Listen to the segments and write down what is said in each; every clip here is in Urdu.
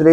3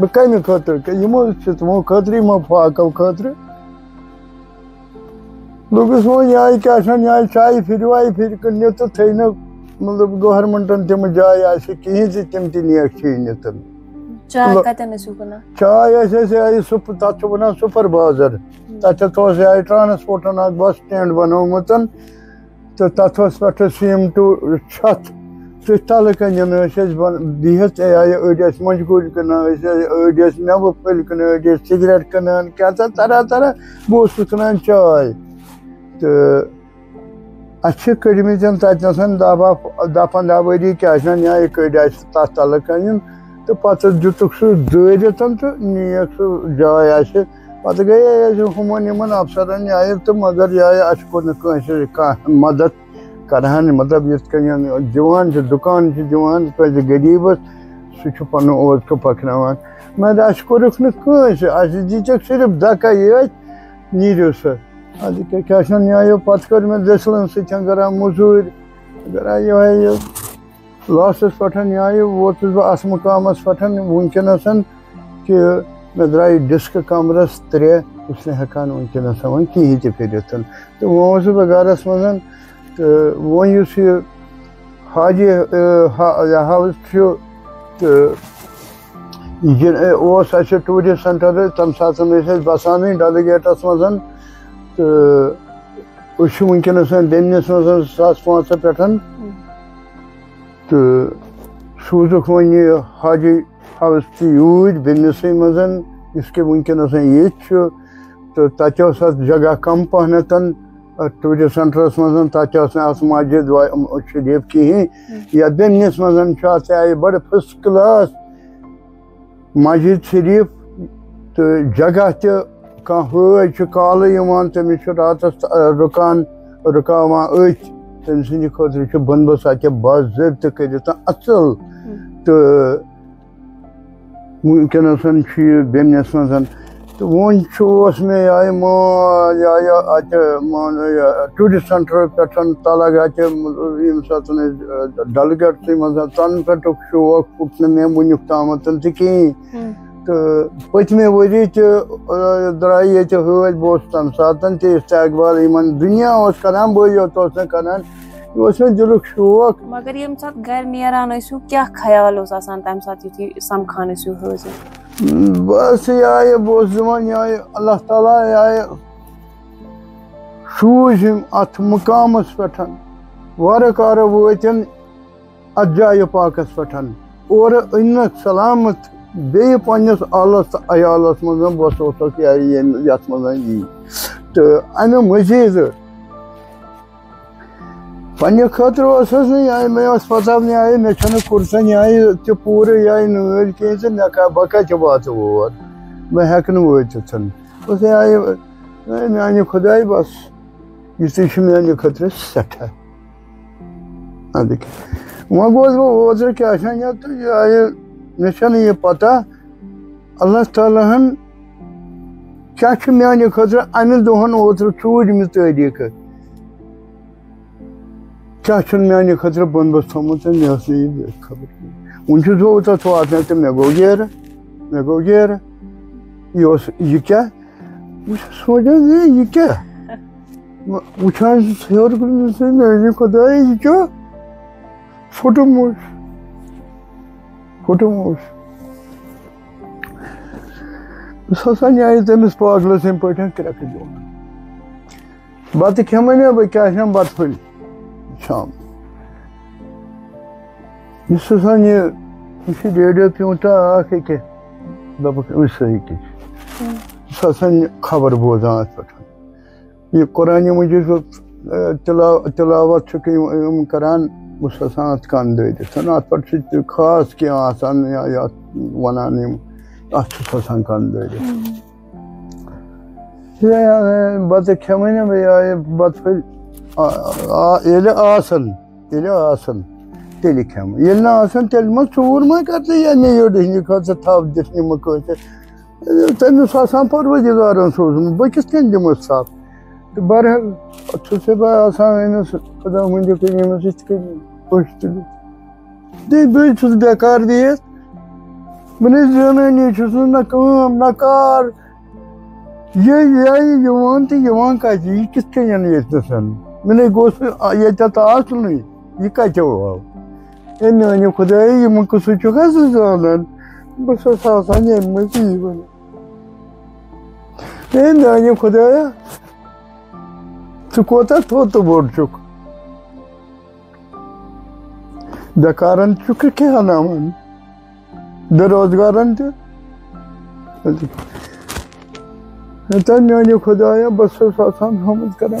بہ کمہ خاطر یمو تمو خاطر یمو فاقو خاطر لوگس وہ یہ کیا یہ چائے پھروائے پھر کنہ تو تھے نا مطلب گورمنٹن تم جائے آسہ کہین سے تم تہ نیک چھینت چائے تک ونان سپر بازر تتھ آئی ٹرانسپورٹن اخ بس سٹینڈ بنومت تو تتھ پہ سیمٹو چھت تھی تلہ کن بہت اڑ مجگور کٕنان أڑۍ میوٕ پھٔلۍ کٕنان أڑۍ سگریٹ کٕنان کیٛاہ سا طرح طرح بہٕ کٕنان چاے تہٕ اَسہِ چھِ کٔڑمٕتۍ تَتہِ دَہ 15 ؤری کیٛاہ چھِ کٔڑۍ اَسہِ تَتھ تَلہٕ کَنۍ تہٕ پَتہٕ دِتُکھ سُہ دٲرِتھ تہٕ نِیَکھ سُہ جاے اَسہِ پَتہٕ گٔیے أسۍ ہُمَن یِمَن اَفسَرَن تہٕ مگر اَسہِ کوٚر نہٕ کٲنٛسہِ کانٛہہ مَدد کران مطلب یِتھ کٔنۍ دِوان چھِ دُکان چھِ دِوان کٲنٛسہِ غریٖبَس سُہ چھُ پَنُن اوزکہٕ پَکناوان مگر اَسہِ کوٚرُکھ نہٕ کٲنٛسہِ اَسہِ دِژٕکھ صرف دَکَے یٲتۍ نیٖرِو سا اَدٕ کیٛاہ چھِ یہِ پَتہٕ کٔر مےٚ دٔسلَن سۭتۍ کران موٚزوٗرۍ کران یِہوٚے لاسَس پٮ۪ٹھ ووتُس بہٕ اَتھ مُقامَس پٮ۪ٹھ وٕنکٮ۪نَس کہِ مےٚ درٛایہِ ڈِسکہٕ کَمرَس 3 بہٕ چھُس نہٕ ہٮ۪کان وٕنکٮ۪نَس وۄنۍ کِہیٖنۍ تہِ کٔرِتھ تہٕ وۄنۍ اوسُس بہٕ گَرَس منٛز تہٕ وۄنۍ یُس یہِ حاجی ہاوُس چھُ تہٕ یہِ اوس اَسہِ ٹوٗرِسٹ سٮ۪نٹَر تَمہِ ساتہٕ ٲسۍ أسۍ بَسانٕے ڈَل گیٹَس منٛز تہٕ أسۍ چھِ وٕنکٮ۪نَس بیٚنِس منٛز 2005 پٮ۪ٹھ تہٕ سوٗزُکھ وۄنۍ یہِ حاجی ہاوُس تہِ یوٗرۍ بیٚنِسٕے منٛز یُس کہِ وٕنکٮ۪نَس ییٚتہِ چھُ تہٕ تَتہِ اوس اَتھ جگہ کَم پَہنَتھ ٹوٗرِسٹ سٮ۪نٹرَس منٛز تَتہِ ٲس نہٕ اَتھ مسجِد شریٖف کِہیٖنۍ یَتھ بیٚنِس منٛز چھُ اَتھ بَڑٕ فٔسٹ کٕلاس مسجِد شریٖف تہٕ جگہ تہِ کانٛہہ حٲج چھُ کالہٕ یِوان تٔمِس چھُ راتَس رُکاوان أتھۍ تٔمۍ سٕنٛدِ خٲطرٕ چھُ بنٛدوبست اَتہِ باضٲبطہٕ کٔرِتھ اَصٕل تہٕ وٕنکٮ۪نَس چھُ یہِ بیٚنِس منٛز تہٕ وۄنۍ اوس مےٚ اَتہِ ٹوٗرِسٹ سٮ۪نٹَر پٮ۪ٹھ تَلَگ اَتہِ ییٚمہِ ساتہٕ أسۍ ڈَل گیٹسٕے منٛز تَنہٕ پٮ۪ٹھُک شوق پھُٹ نہٕ مےٚ وٕنیُک تامَتھ تہِ کِہیٖنۍ تہٕ پٔتمہِ ؤری تہِ درٛاے ییٚتہِ حٲج بہٕ اوسُس تَمہِ ساتہٕ تہِ استقبال یِمَن دُنیا اوس کَران بٕے یوت اوس نہٕ کَران یہِ اوس مےٚ دِلُک شوق مگر ییٚمہِ ساتہٕ گَرِ نیران ٲسِو کیٛاہ خیال اوس آسان تَمہِ ساتہٕ یُتھُے سَمکھان ٲسِو حٲضِر بَس بہٕ اوسُس دَپان اللہ تعالیٰ سوٗزۍ یِم اَتھ مُقامَس پٮ۪ٹھ وارٕ کارٕ وٲتۍ اَتھ جایہِ پاکَس پٮ۪ٹھ اورٕ أنۍنَکھ سلامت بیٚیہِ پنٛنِس آلَس تہٕ عیالَس منٛز بہٕ اوسُکھ یَتھ منٛز یی تہٕ اَمہِ مٔزیٖد پنٛنہِ خٲطرٕ اوس حظ نہٕ مےٚ ٲس پَتہ مےٚ چھَنہٕ کُرسَن تہِ پوٗرٕ نٲلۍ کِہیٖنۍ تہٕ بہٕ کَتہِ واتہٕ اور بہٕ ہٮ۪کہٕ نہٕ وٲتِتھ بہٕ میٛانہِ خۄداے بَس یِتُے چھُ میٛانہِ خٲطرٕ سٮ۪ٹھاہ اَدٕ کیٛاہ وۄنۍ گوٚوُس بہٕ اوترٕ کیٛاہ چھِ تہٕ مےٚ چھَنہٕ یہِ پَتہ اللہ تعالیٰ ہَن کیٛاہ چھُ میٛانہِ خٲطرٕ اَمہِ دۄہَن اوترٕ 4مہِ تٲریٖخہٕ کیٛاہ چھُنہٕ میٛانہِ خٲطرٕ بنٛدوبست تھوٚمُت مےٚ ٲس نہٕ یہِ خبر وٕنہِ چھُس بہٕ تَتھ واتناو تہٕ مےٚ گوٚو گیرٕ یہِ اوس یہِ کیٛاہ بہٕ چھُس سونٛچان یہِ کیٛاہ وٕچھان چھُس ہیوٚر کُن میٛانہِ خۄداے یہِ کیٛاہ پھُٹمُت بہٕ ہسا تٔمِس پاگلَس یِتھ پٲٹھۍ کرٛٮ۪کہٕ دِوان بَتہٕ کھٮ۪مَے بہٕ کیٛاہ چھَم بَتہٕ پھٔلۍ شام یُس ہسا یہِ چھُ ریڈیو پیوٗنٛتاہ اَکھ أکیٛاہ دوٚپُکھ أسۍ یُس ہسا خبر بوزان اَتھ پٮ۪ٹھ یہِ قرآنہِ مجیٖد تِلاوت چھُکھ یِم کران بہٕ چھُس آسان اَتھ کَن دٲرِتھ اَتھ پٮ۪ٹھ چھُ خاص کینٛہہ آسان یَتھ وَنان یِم اَتھ چھُس آسان کَن دٲرِتھ بَتہٕ کھٮ۪مَے نہ بہٕ بَتہٕ پھٔلۍ ییٚلہِ آسان تیٚلہِ کھٮ۪مہٕ ییٚلہِ نہٕ آسان تیٚلہِ ما ژوٗر ما کَرٕ ژٕ مےٚ یٔڈ خٲطرٕ تھَپھ دِتھ نِمہٕ کٲنٛسہِ تٔمِس آسان پَروَردِگارَن سوٗزمُت بہٕ کِتھ کٔنۍ دِمَس تھَپھ تہٕ بہرحال پَتہٕ چھُسے بہٕ آسان أمِس خۄدا ؤنِو کٔرِو أمِس یِتھ کٔنۍ پٔژھۍ تُلِتھ بیٚیہِ چھُس بٮ۪کار بِہِتھ Beni zihni çözün ne kım ne kar. Ye yavan te yavan kaçı. Kiste yani yetesin. Beni gosu yetata aslı. Yıkaçı o. En önce Kudaya yemin kusu çok az zaten. Basa sasan yemesi bana. En önce Kudaya çikolata totu borçuk. Dakaran çukur ke hanaman. Darozgaran te. En önce Kudaya basa sasan hamd karan.